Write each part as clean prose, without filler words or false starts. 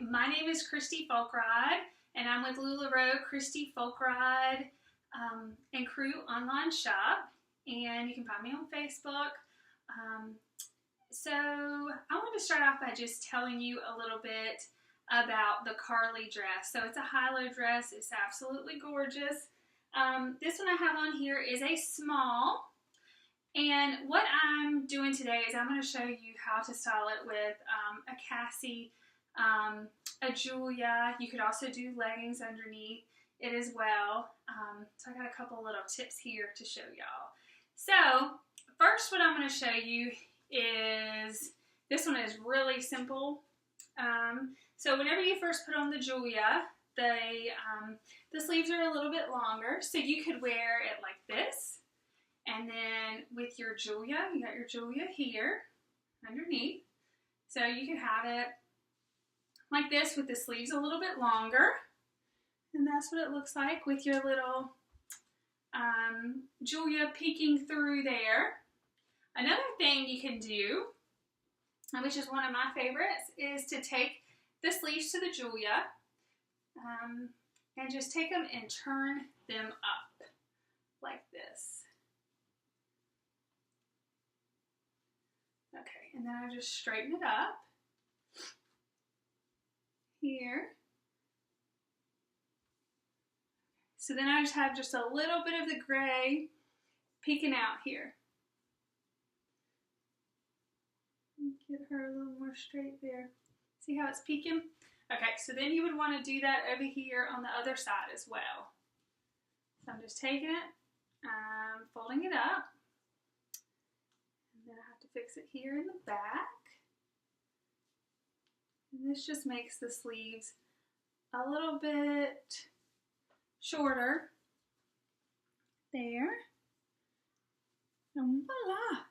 my name is Christy Folkrod, and I'm with LuLaRoe, Christy Folkrod, and Crew Online Shop, and you can find me on Facebook. So I want to start off by just telling you a little bit about the Carly dress. So it's a high-low dress. It's absolutely gorgeous. This one I have on here is a small. And what I'm doing today is I'm going to show you how to style it with a Cassie, a Julia. You could also do leggings underneath it as well. So I got a couple little tips here to show y'all. So first what I'm going to show you is, this one is really simple. So whenever you first put on the Julia, the sleeves are a little bit longer, so you could wear it like this. And then with your Julia, you got your Julia here underneath. So you could have it like this with the sleeves a little bit longer. And that's what it looks like with your little Julia peeking through there. Another thing you can do, which is one of my favorites, is to take the sleeves to the Julia and just take them and turn them up like this. Okay, and then I just straighten it up here. So then I just have just a little bit of the gray peeking out here. Get her a little more straight there. See how it's peeking? Okay, so then you would want to do that over here on the other side as well. So I'm just taking it, folding it up. Then I have to fix it here in the back. And this just makes the sleeves a little bit shorter. There. And voila.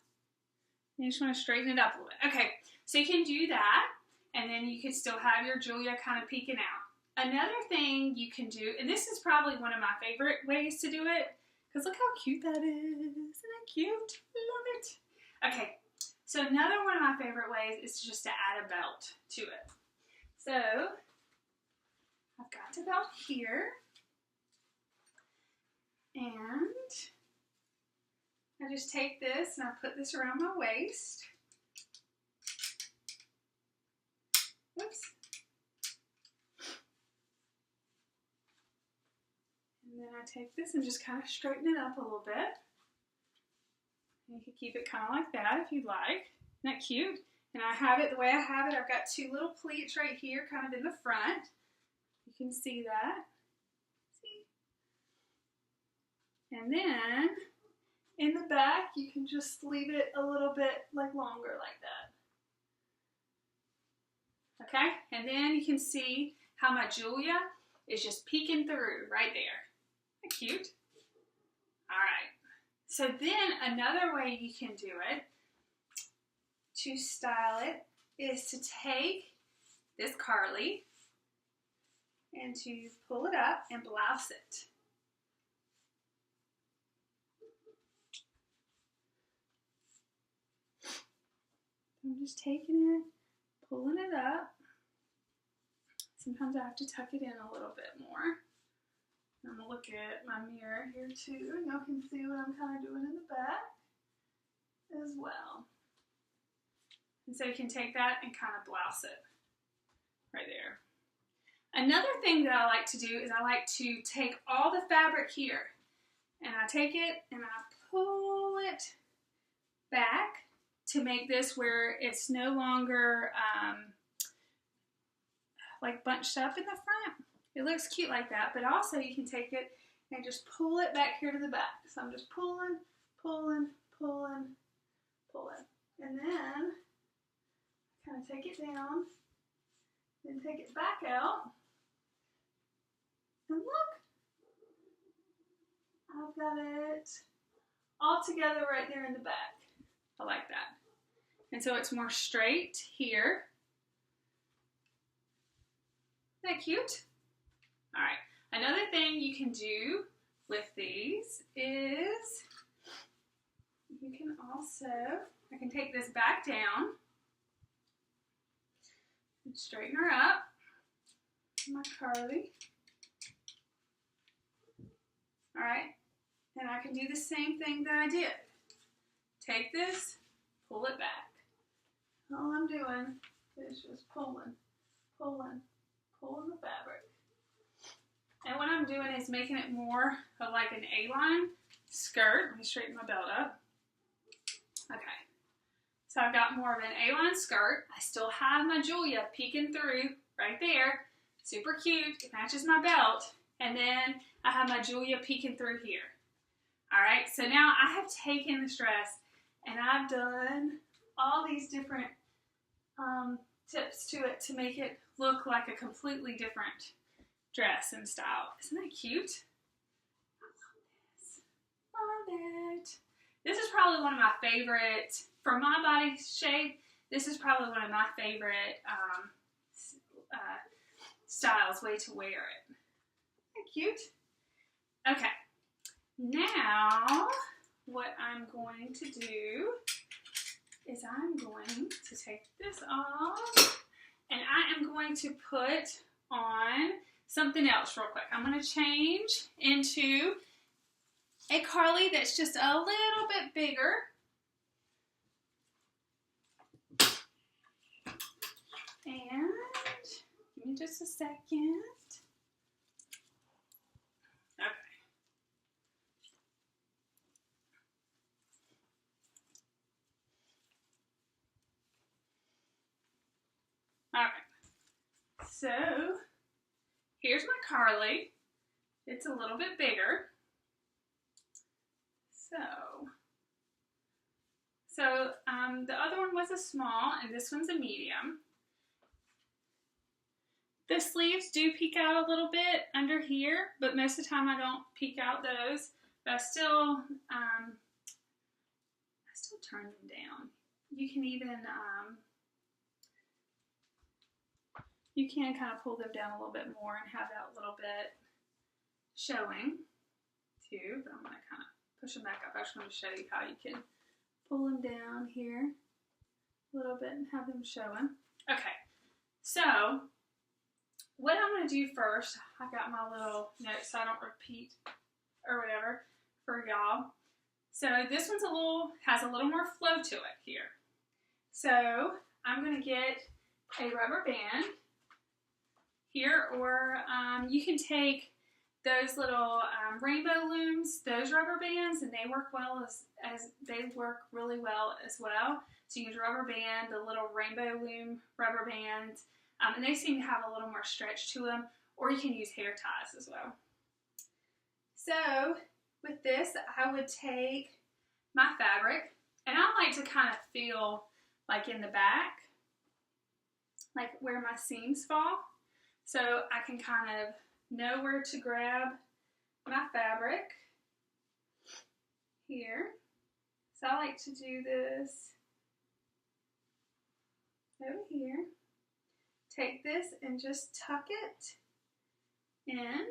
You just want to straighten it up a little bit. Okay, so you can do that, and then you can still have your Julia kind of peeking out. Another thing you can do, and this is probably one of my favorite ways to do it, because look how cute that is. Isn't that cute? Love it. Okay, so another one of my favorite ways is just to add a belt to it. So I've got the belt here, and I just take this and I put this around my waist. Whoops. And then I take this and just kind of straighten it up a little bit. You can keep it kind of like that if you'd like. Isn't that cute? And I have it the way I have it. I've got two little pleats right here kind of in the front. You can see that. See? And then in the back, you can just leave it a little bit like longer like that. Okay? And then you can see how my Julia is just peeking through right there. Isn't that cute? All right. So then another way you can do it to style it is to take this Carly and to pull it up and blouse it. I'm just taking it, pulling it up. Sometimes I have to tuck it in a little bit more. I'm going to look at my mirror here too, and y'all can see what I'm kind of doing in the back as well. And so you can take that and kind of blouse it right there. Another thing that I like to do is I like to take all the fabric here, and I take it and I pull it back to make this where it's no longer like bunched up in the front. It looks cute like that, but also you can take it and just pull it back here to the back. So I'm just pulling, pulling, pulling, pulling. And then kind of take it down, then take it back out. And look, I've got it all together right there in the back. I like that. And so it's more straight here. Isn't that cute? All right, another thing you can do with these is you can also, I can take this back down and straighten her up. my curly. All right, and I can do the same thing that I did. Take this, pull it back. All I'm doing is just pulling the fabric. And what I'm doing is making it more of like an A-line skirt. Let me straighten my belt up. Okay. So I've got more of an A-line skirt. I still have my Julia peeking through right there. Super cute. It matches my belt. And then I have my Julia peeking through here. All right. So now I have taken this dress and I've done all these different tips to it to make it look like a completely different dress and style. Isn't that cute? I love this. Love it. This is probably one of my favorite, for my body shape, this is probably one of my favorite styles, way to wear it. Isn't that cute? Okay. Now, what I'm going to do is I'm going to take this off and I am going to put on something else real quick. I'm going to change into a Carly that's just a little bit bigger. And give me just a second. Okay. All right. So here's my Carly. It's a little bit bigger. So the other one was a small and this one's a medium. The sleeves do peek out a little bit under here, but most of the time I don't peek out those. But I still turn them down. You can even you can kind of pull them down a little bit more and have that little bit showing too. But I'm going to kind of push them back up. I just want to show you how you can pull them down here a little bit and have them showing. Okay, so what I'm going to do first, I got my little notes so I don't repeat or whatever for y'all. So this one's has a little more flow to it here. So I'm going to get a rubber band here, or you can take those little rainbow looms, those rubber bands, and they work well as they work really well as well. So you use rubber band, the little rainbow loom rubber bands, and they seem to have a little more stretch to them, or you can use hair ties as well. So with this, I would take my fabric, and I like to kind of feel like in the back, like where my seams fall, so I can kind of know where to grab my fabric here. So I like to do this over here. Take this and just tuck it in.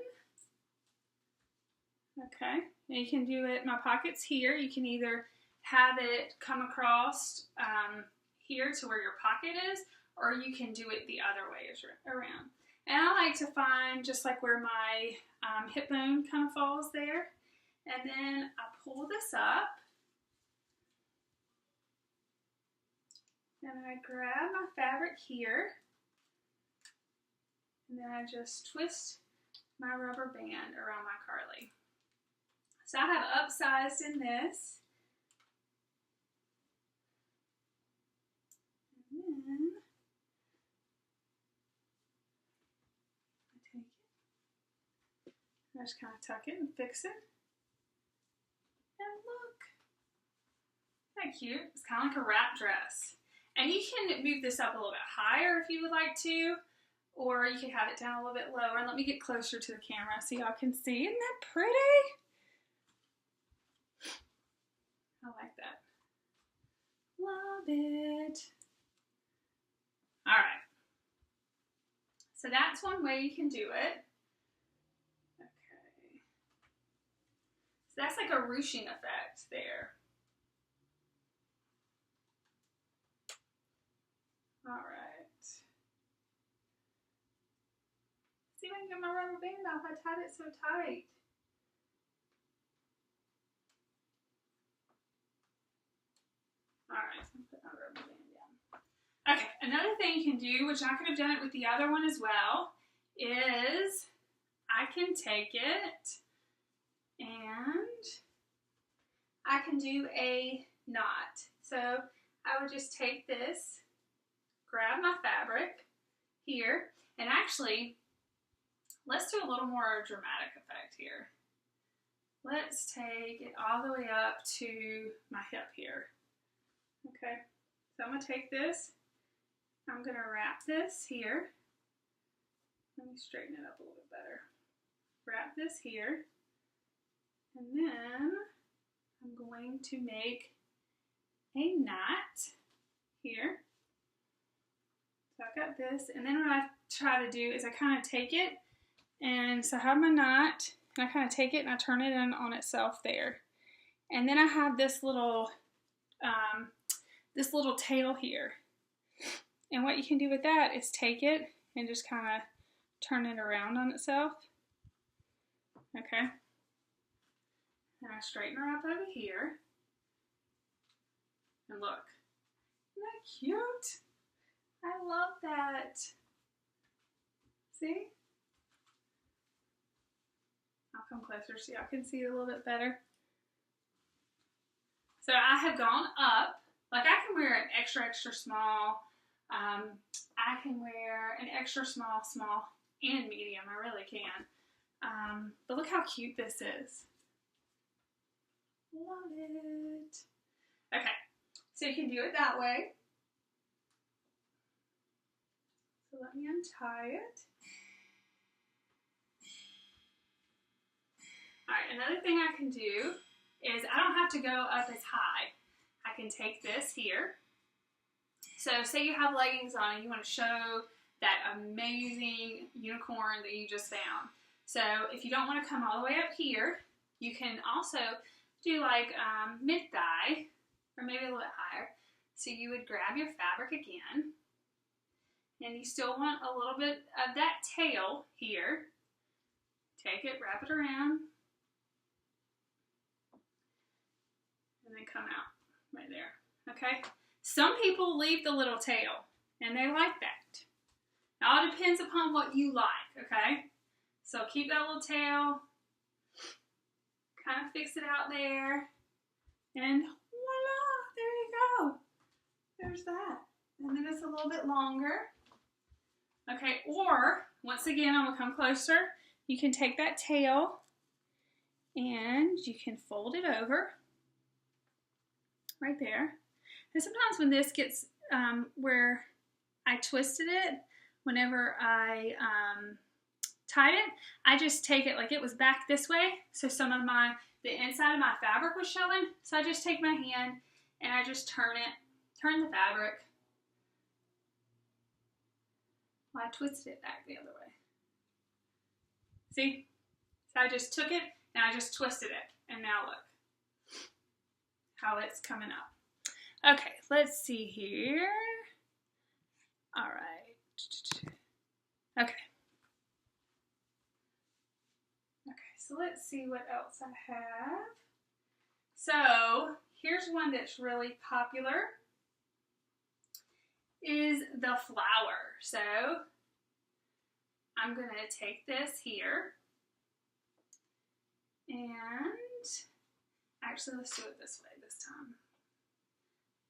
Okay, and you can do it, my pocket's here. You can either have it come across here to where your pocket is, or you can do it the other way around. And I like to find just like where my hip bone kind of falls there. And then I pull this up. And I grab my fabric here. And then I just twist my rubber band around my Carly. So I have upsized in this. And then I take it. I just kind of tuck it and fix it. And look. Isn't that cute? It's kind of like a wrap dress. And you can move this up a little bit higher if you would like to, or you can have it down a little bit lower. And let me get closer to the camera so y'all can see. Isn't that pretty? I like that. Love it. All right. So that's one way you can do it. Okay. So that's like a ruching effect there. All right. See if I can get my rubber band off. I tied it so tight. Alright, so I'm putting my rubber band down. Okay, another thing you can do, which I could have done it with the other one as well, is I can take it and I can do a knot. So I would just take this, grab my fabric here, and actually, let's do a little more dramatic effect here. Let's take it all the way up to my hip here. Okay, so I'm going to take this, I'm going to wrap this here. Let me straighten it up a little bit better. Wrap this here, and then I'm going to make a knot here. So I've got this, and then what I try to do is I kind of take it, and so I have my knot, and I kind of take it and I turn it in on itself there. And then I have this little tail here. And what you can do with that is take it and just kind of turn it around on itself. Okay. And I straighten her up over here. And look, isn't that cute? I love that. See? I'll come closer so y'all can see it a little bit better. So I have gone up. Like I can wear an extra small. I can wear an extra small, and medium. I really can. But look how cute this is. Love it. Okay, so you can do it that way. So let me untie it. Alright, another thing I can do is I don't have to go up as high. I can take this here. So say you have leggings on and you want to show that amazing unicorn that you just found. So if you don't want to come all the way up here, you can also do like mid-thigh or maybe a little bit higher. So you would grab your fabric again, and you still want a little bit of that tail here. Take it, wrap it around, and then come out right there. Okay? Some people leave the little tail, and they like that. It all depends upon what you like, okay? So keep that little tail, kind of fix it out there, and voila, there you go. There's that. And then it's a little bit longer. Okay, or, once again, I'm going to come closer. You can take that tail, and you can fold it over right there. And sometimes when this gets where I twisted it, whenever I tied it, I just take it like it was back this way, so the inside of my fabric was showing. So I just take my hand and I just turn the fabric. Well, I twisted it back the other way. See? So I just took it and I just twisted it, and now look how it's coming up. Okay, let's see here. All right. Okay. Okay, so let's see what else I have. So here's one that's really popular, is the flower. So I'm going to take this here, and actually let's do it this way this time.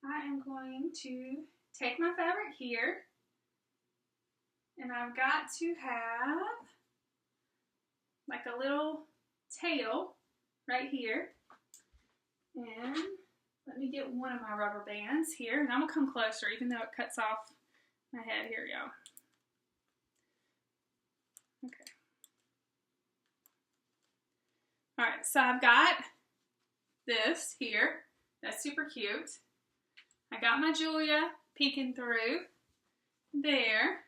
I am going to take my fabric here, and I've got to have like a little tail right here. And let me get one of my rubber bands here, and I'm going to come closer even though it cuts off my head. Here we go. Okay. Alright, so I've got this here. That's super cute. I got my Julia peeking through there.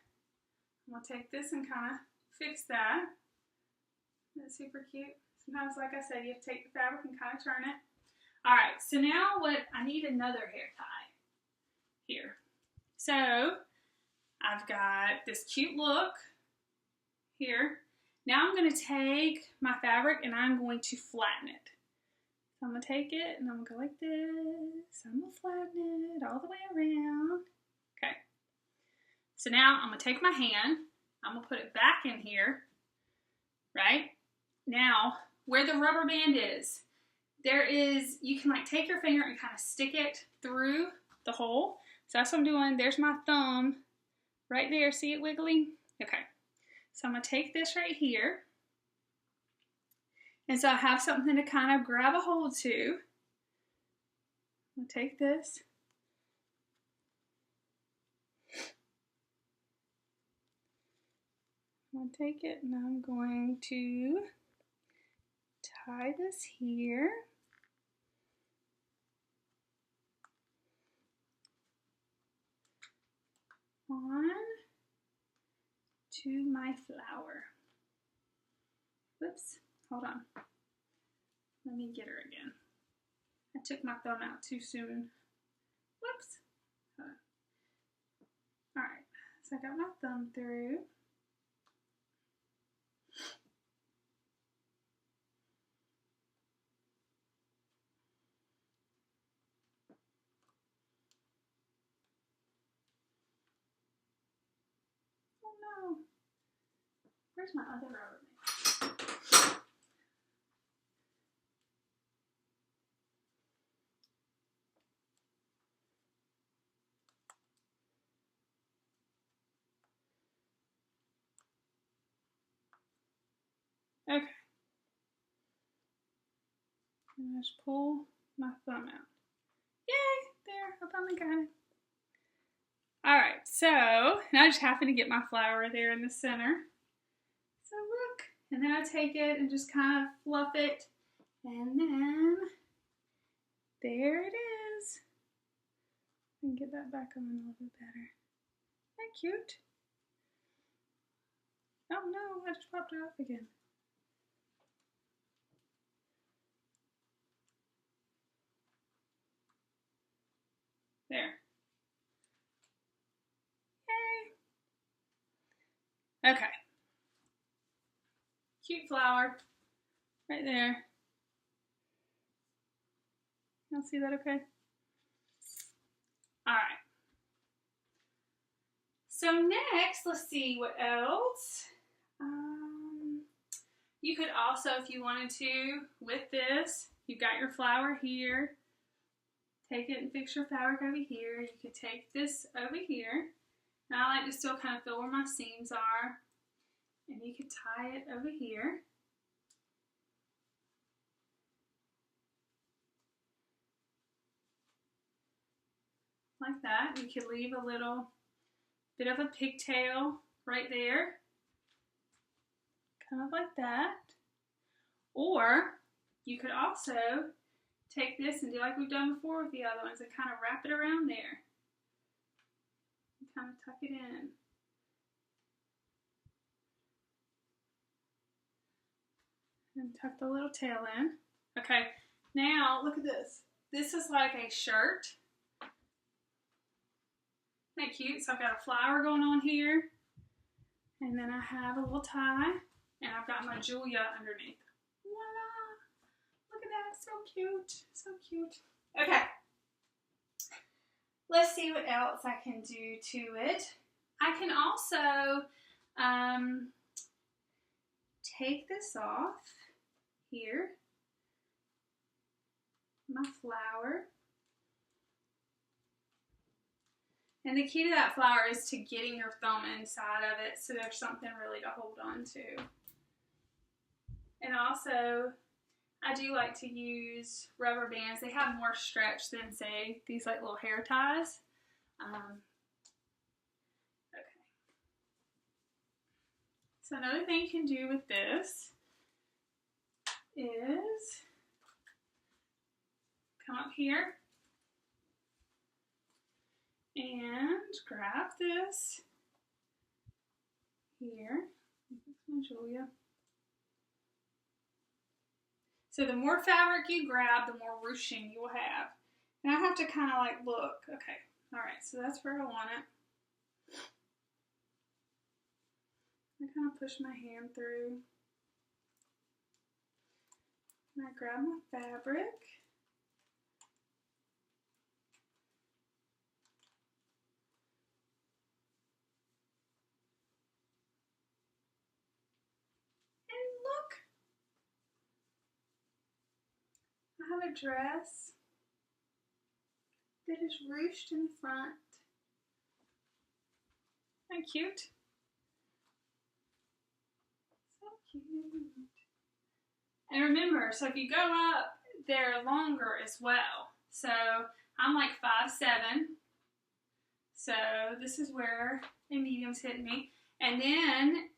I'm going to take this and kind of fix that. That's super cute. Sometimes, like I said, you have to take the fabric and kind of turn it. Alright, so now I need another hair tie here. So I've got this cute look here. Now I'm going to take my fabric and I'm going to flatten it. So I'm going to take it and I'm going to go like this. I'm going to flatten it all the way around. Okay. So now I'm going to take my hand. I'm going to put it back in here. Right? Now, where the rubber band is, you can like take your finger and kind of stick it through the hole. So that's what I'm doing. There's my thumb right there. See it wiggling? Okay. So I'm going to take this right here. And so I have something to kind of grab a hold to. I'm going to take this. I'm going to take it and I'm going to tie this here. On to my flower. Whoops, hold on. Let me get her again. I took my thumb out too soon. Whoops. Alright, so I got my thumb through. Oh no. Where's my other rubber band? Okay. And just pull my thumb out. Yay! There, I finally got it. Alright, so now I just happen to get my flower there in the center. So look, and then I take it and just kind of fluff it, and then there it is. I can get that back on a little bit better. Isn't that cute? Oh no, I just popped it off again. There. Yay! Okay. Cute flower. Right there. Y'all see that okay? Alright. So next, let's see what else. You could also, if you wanted to, with this, you've got your flower here. Take it and fix your fabric over here. You could take this over here. Now I like to still kind of feel where my seams are. And you could tie it over here. Like that. You could leave a little bit of a pigtail right there. Kind of like that. Or you could also take this and do like we've done before with the other ones and kind of wrap it around there. And kind of tuck it in. And tuck the little tail in. Okay, now look at this. This is like a shirt. Isn't that cute? So I've got a flower going on here. And then I have a little tie. And I've got my Julia underneath. Voila! Look at that. So cute. So cute. Okay. Let's see what else I can do to it. I can also take this off here. My flower. And the key to that flower is to getting your thumb inside of it so there's something really to hold on to. And also, I do like to use rubber bands. They have more stretch than, say, these like little hair ties. Okay. So another thing you can do with this is come up here and grab this here. Julia. So the more fabric you grab, the more ruching you will have. And I have to kind of like look. Okay, all right, so that's where I want it. I kind of push my hand through. And I grab my fabric. And look! I have a dress that is ruched in front. Isn't that cute? So cute. And remember, so if you go up, they're longer as well. So I'm like 5'7". So this is where a medium's hitting me. And then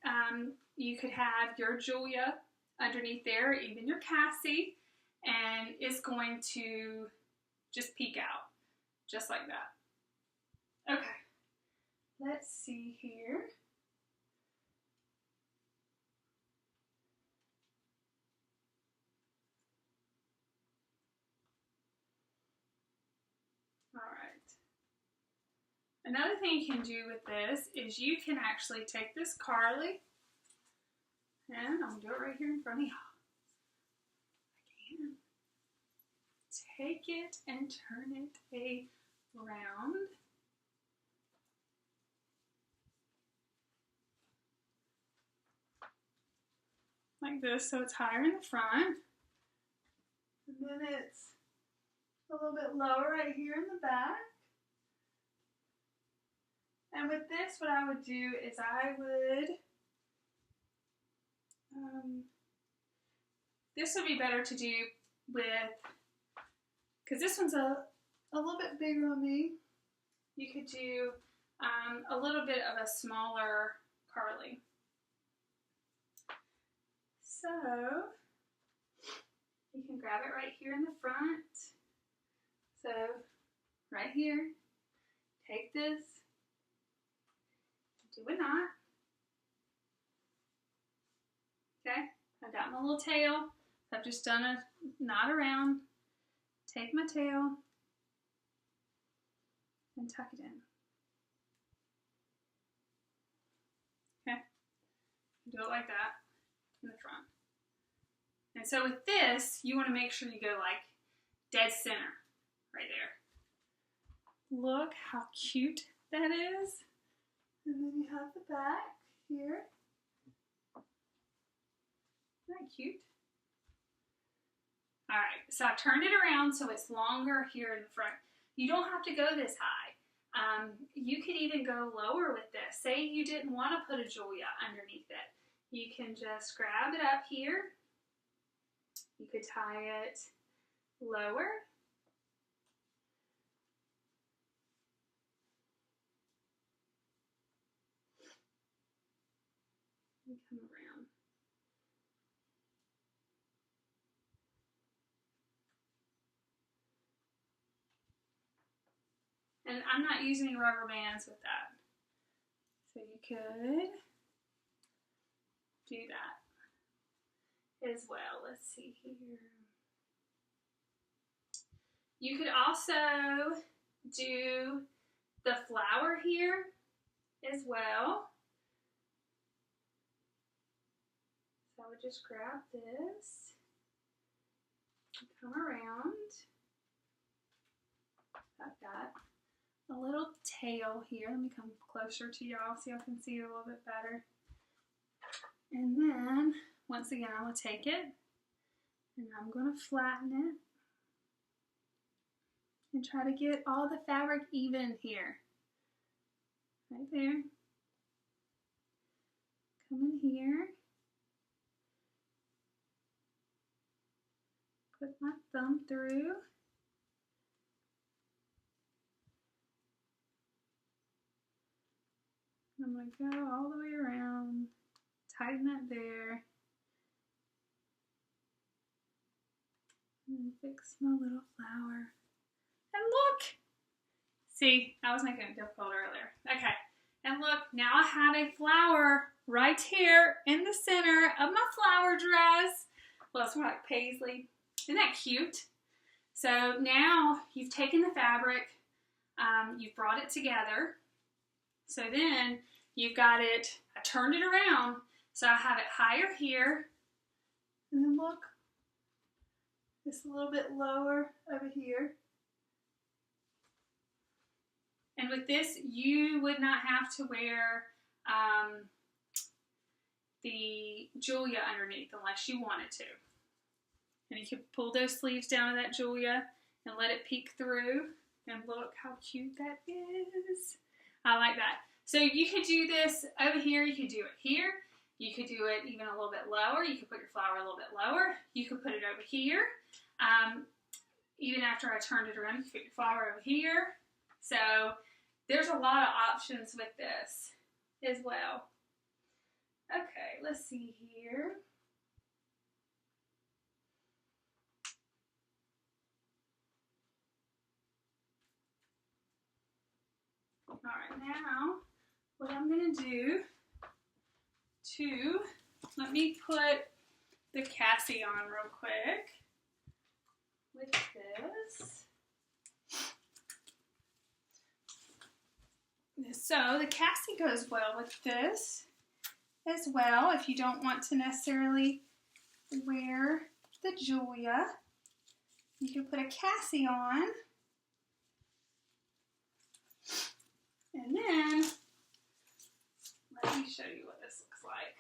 you could have your Julia underneath there, even your Cassie, and it's going to just peek out, just like that. Okay, let's see here. All right. Another thing you can do with this is you can actually take this Carly, and I'm going to do it right here in front of y'all. I can take it and turn it around. Like this, so it's higher in the front. And then it's a little bit lower right here in the back. And with this, what I would do is I would, this would be better to do with, because this one's a little bit bigger on me. You could do a little bit of a smaller Carly. So, you can grab it right here in the front. So, right here, take this, do a knot. Okay, I've got my little tail. I've just done a knot around. Take my tail and tuck it in. Okay, do it like that in the front. And so with this, you want to make sure you go like dead center right there. Look how cute that is. And then you have the back here. Isn't that cute? All right, so I turned it around so it's longer here in the front. You don't have to go this high. You could even go lower with this. Say you didn't want to put a Julia underneath it. You can just grab it up here. You could tie it lower. And come around. And I'm not using rubber bands with that. So you could do that as well. Let's see here. You could also do the flower here as well. So I would just grab this and come around. I've got a little tail here. Let me come closer to y'all so y'all can see it a little bit better. And then, once again, I will take it and I'm going to flatten it and try to get all the fabric even here. Right there. Come in here. Put my thumb through. I'm going to go all the way around, tighten that there, and fix my little flower. And look! See, I was making it difficult earlier. Okay, and look, now I have a flower right here in the center of my flower dress. Well, it's more like paisley. Isn't that cute? So now you've taken the fabric, you've brought it together. So then you've got it, I turned it around, so I have it higher here, and then look, it's a little bit lower over here. And with this, you would not have to wear the Julia underneath unless you wanted to. And you can pull those sleeves down to that Julia and let it peek through. And look how cute that is. I like that. So you could do this over here. You could do it here. You could do it even a little bit lower. You could put your flower a little bit lower. You could put it over here. Even after I turned it around, you could put your flower over here. So there's a lot of options with this as well. Okay, let's see here. All right, now what I'm going to do let me put the Cassie on real quick with this. So the Cassie goes well with this as well. If you don't want to necessarily wear the Julia, you can put a Cassie on. And then, let me show you what this looks like.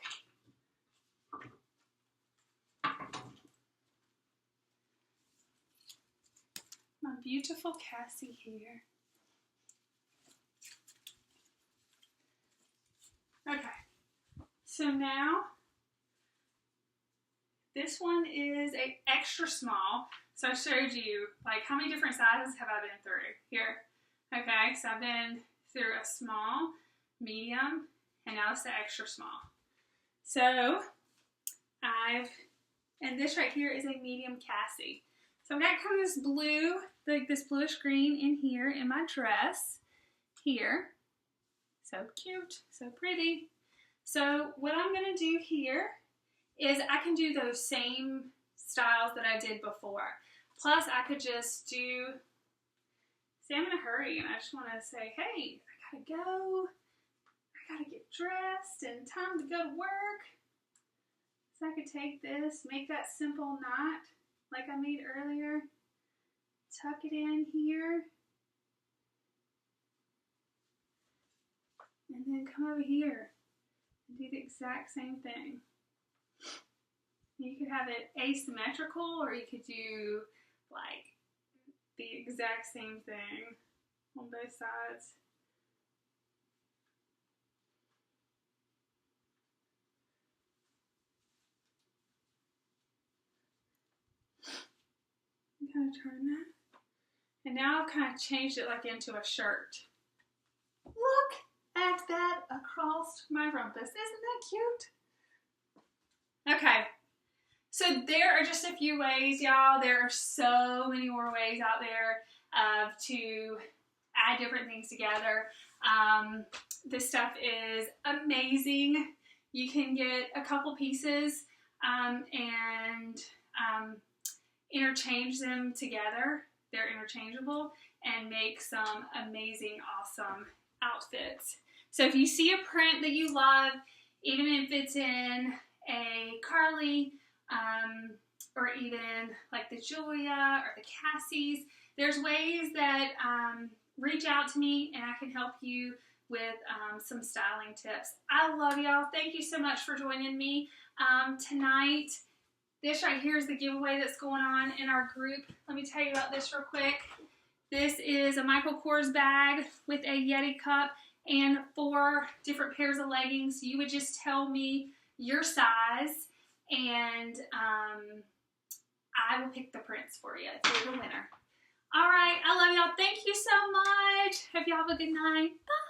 My beautiful Cassie here. Okay, so now this one is a extra small. So I showed you, like, how many different sizes have I been through here? Okay, so I've been through a small, medium, and now it's the extra small. So and this right here is a medium Cassie. So I've got kind of this blue, like this bluish green in here in my dress here. So cute, so pretty. So what I'm going to do here is I can do those same styles that I did before. Plus I could just do, see, I'm in a hurry and I just want to say, hey, I gotta go. I gotta get dressed and time to go to work. So I could take this, make that simple knot like I made earlier. Tuck it in here. And then come over here and do the exact same thing. You could have it asymmetrical, or you could do like the exact same thing on both sides. I'm gonna turn that. And now I've kind of changed it like into a shirt. Look at that across my rumpus. Isn't that cute? Okay. So there are just a few ways, y'all. There are so many more ways out there to add different things together. This stuff is amazing. You can get a couple pieces and interchange them together. They're interchangeable and make some amazing, awesome outfits. So if you see a print that you love, even if it's in a Carly, or even like the Julia or the Cassie's, there's ways that reach out to me and I can help you with some styling tips. I love y'all. Thank you so much for joining me tonight. This right here is the giveaway that's going on in our group. Let me tell you about this real quick. This is a Michael Kors bag with a Yeti cup and 4 different pairs of leggings. You would just tell me your size and I will pick the prints for you if you're the winner. All right, I love y'all. Thank you so much. Hope y'all have a good night. Bye.